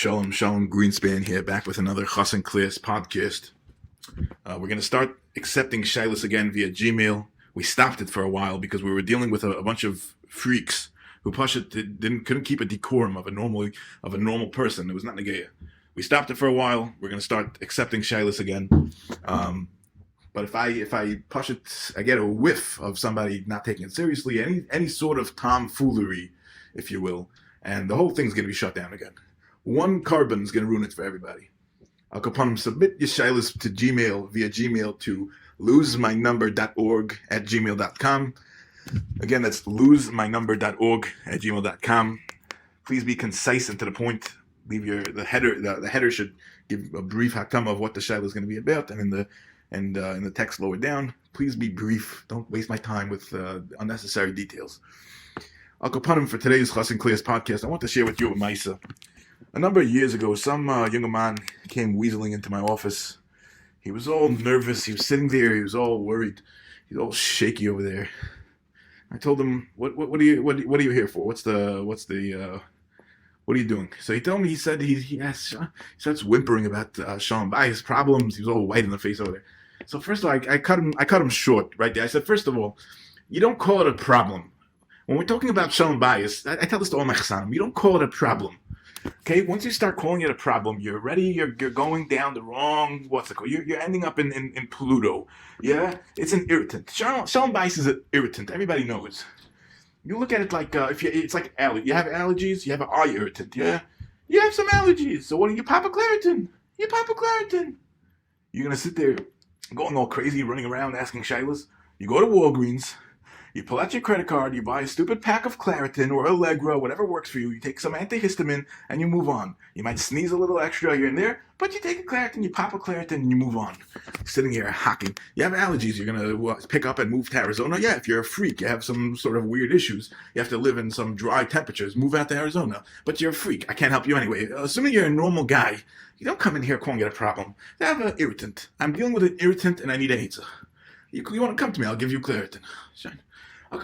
Shalom, Greenspan here, back with another Chosson Class Podcast. We're going to start accepting shilas again via Gmail. We stopped it for a while because we were dealing with a bunch of freaks who couldn't keep a decorum of a normal person. It was not negaya. We stopped it for a while. We're going to start accepting shilas again. But if I push it, I get a whiff of somebody not taking it seriously, any sort of tomfoolery, if you will, and the whole thing's going to be shut down again. One carbon is going to ruin it for everybody. Al Kapanim, submit your shilas to Gmail via Gmail to losemynumber.org@gmail.com. Again, that's losemynumber.org@gmail.com. Please be concise and to the point. Leave the header should give a brief hakama of what the shilah is going to be about, and in the text lower down, please be brief. Don't waste my time with unnecessary details. Al Kapanim, for today's Chosson Class Podcast, I want to share with you a Maisa. A number of years ago, some young man came weaseling into my office. He was all nervous. He was sitting there. He was all worried. He's all shaky over there. I told him, "What are you here for? What are you doing?" So he told me. He said he starts whimpering about Shalom Bayis problems. He was all white in the face over there. So first of all, I cut him short right there. I said, first of all, you don't call it a problem. When we're talking about Shalom Bayis, I tell this to all my chassanim, you don't call it a problem. Okay, once you start calling it a problem, you're going down the wrong, you're ending up in Pluto. Yeah, it's an irritant. Shalom Bayis is an irritant. Everybody knows. You look at it like it's like you have allergies, you have an eye irritant. Yeah, you have some allergies. So what do you pop a Claritin? You pop a Claritin. You're gonna sit there going all crazy, running around asking shilas. You go to Walgreens. You pull out your credit card, you buy a stupid pack of Claritin or Allegra, whatever works for you. You take some antihistamine and you move on. You might sneeze a little extra here and there, but you take a Claritin, you pop a Claritin, and you move on. Sitting here hacking. You have allergies, you're going to pick up and move to Arizona. Yeah, if you're a freak, you have some sort of weird issues. You have to live in some dry temperatures, move out to Arizona. But you're a freak. I can't help you anyway. Assuming you're a normal guy, you don't come in here calling it a problem. I have an irritant. I'm dealing with an irritant and I need a hitza. You want to come to me, I'll give you Claritin. Shine. I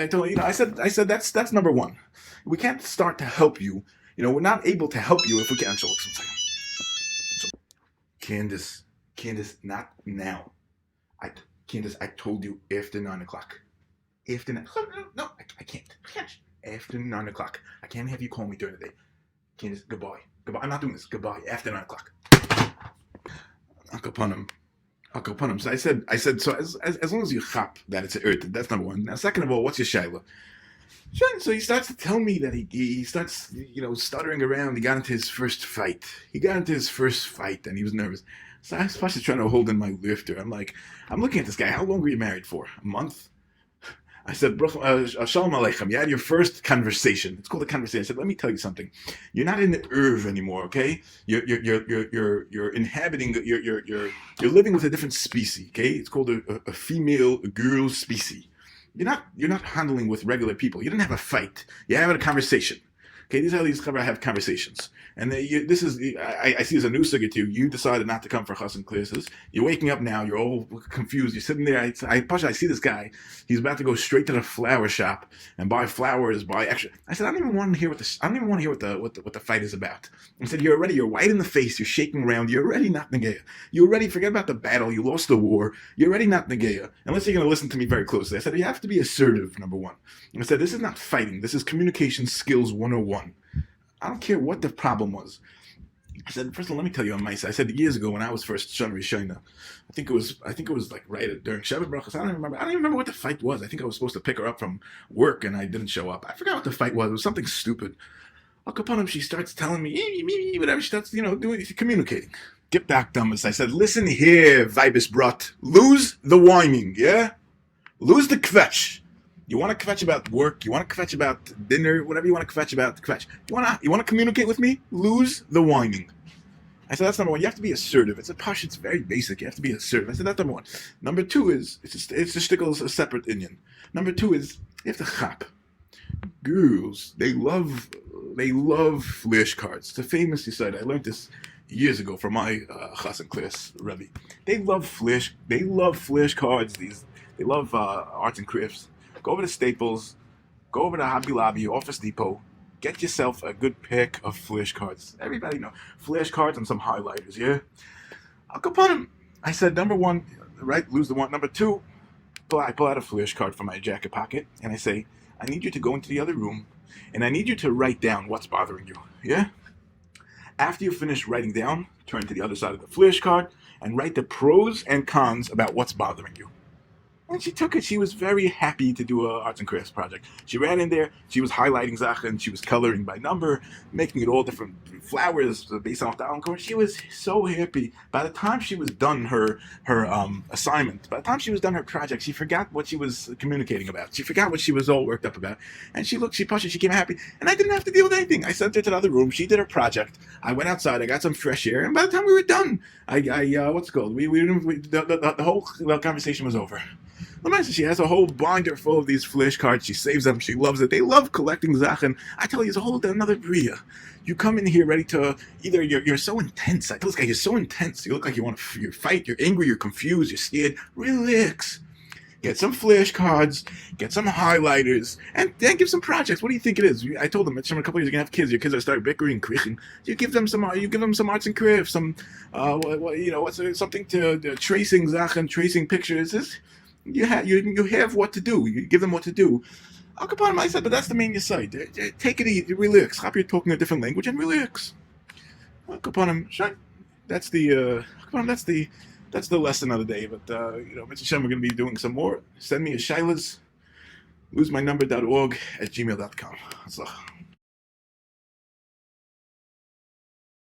told you, I said that's number one. We can't start to help you. We're not able to help you if we can't. Candace, not now. Candace, I told you after 9 o'clock. After 9. No, I can't. After 9 o'clock. I can't have you call me during the day. Candace, goodbye. I'm not doing this. Goodbye. After 9 o'clock. I'll go upon him. So I said. So as long as you chop that it's an irritant, that's number one. Now, second of all, what's your shayla? So he starts to tell me that he starts, stuttering around. He got into his first fight, and he was nervous. So I was just trying to hold in my laughter. I'm looking at this guy. How long were you married for? A month? I said, Shalom Aleichem, you had your first conversation. It's called a conversation. I said, let me tell you something. You're not in the Irv anymore, okay? You're inhabiting, you're living with a different species, okay? It's called a female girl species. You're not handling with regular people. You didn't have a fight. You're having a conversation. Okay, these are how these have conversations. And I see as a new sugar to you. You decided not to come for Chosson classes. You're waking up now. You're all confused. You're sitting there. I see this guy. He's about to go straight to the flower shop and buy flowers, buy extra. I said, I don't even want to hear what the fight is about. I said, you're white in the face. You're shaking around. You're already not negaya. You already forget about the battle. You lost the war. You're already not negaya. Unless you're going to listen to me very closely. I said, you have to be assertive, number one. And I said, this is not fighting. This is communication skills 101. I don't care what the problem was. I said, first of all, let me tell you on my side. I said years ago when I was first Shana Rishona, I think it was like right during Shabbat Brachas. I don't even remember what the fight was. I think I was supposed to pick her up from work and I didn't show up. I forgot what the fight was. It was something stupid. Al Kapanim, she starts telling me, whatever. She starts, communicating. Get back, dumbest. I said, listen here, Vibus Brot. Lose the whining, yeah? Lose the kvetch. You want to kvetch about work, you want to kvetch about dinner, whatever you want to kvetch about, kvetch. You want to communicate with me? Lose the whining. I said, that's number one. You have to be assertive. It's very basic. You have to be assertive. I said, that's number one. Number two is, it's a shtickle, a separate Indian. Number two is, you have to chap. Girls, they love flashcards. It's a famous site. I learned this years ago from my Chosson class Rebbe. They love flashcards. They love arts and crafts. Go over to Staples, go over to Hobby Lobby, Office Depot, get yourself a good pack of flashcards. Everybody know flashcards and some highlighters, yeah? I'll go upon him. I said, number one, right, lose the one. Number two, I pull out a flashcard from my jacket pocket, and I say, I need you to go into the other room, and I need you to write down what's bothering you, yeah? After you finish writing down, turn to the other side of the flashcard and write the pros and cons about what's bothering you. And she took it. She was very happy to do an arts and crafts project. She ran in there. She was highlighting Sachen. She was coloring by number, making it all different flowers based on the color. She was so happy. By the time she was done her assignment, by the time she was done her project, she forgot what she was communicating about. She forgot what she was all worked up about. And she looked, she pushed it, she came happy. And I didn't have to deal with anything. I sent her to the other room. She did her project. I went outside. I got some fresh air. And by the time we were done, what's it called? The whole conversation was over. She has a whole binder full of these flashcards. She saves them. She loves it. They love collecting Sachen. I tell you, it's a whole another bria. You come in here ready to either you're so intense. I tell this guy, you're so intense. You look like you want to fight. You're angry. You're confused. You're scared. Relax. Get some flashcards. Get some highlighters, and then give some projects. What do you think it is? I told them, a couple of years you're gonna have kids. Your kids are start bickering, kriechen. You give them some arts and crafts. Some something to tracing Sachen, tracing pictures. You have what to do. You give them what to do. Al Capone, I said, but that's the main side. Take it easy, relax. Stop, you're talking a different language and relax. Al Capone, that's the lesson of the day. But Mr. Shem, we're going to be doing some more. Send me a shailas, losemynumber.org @gmail.com.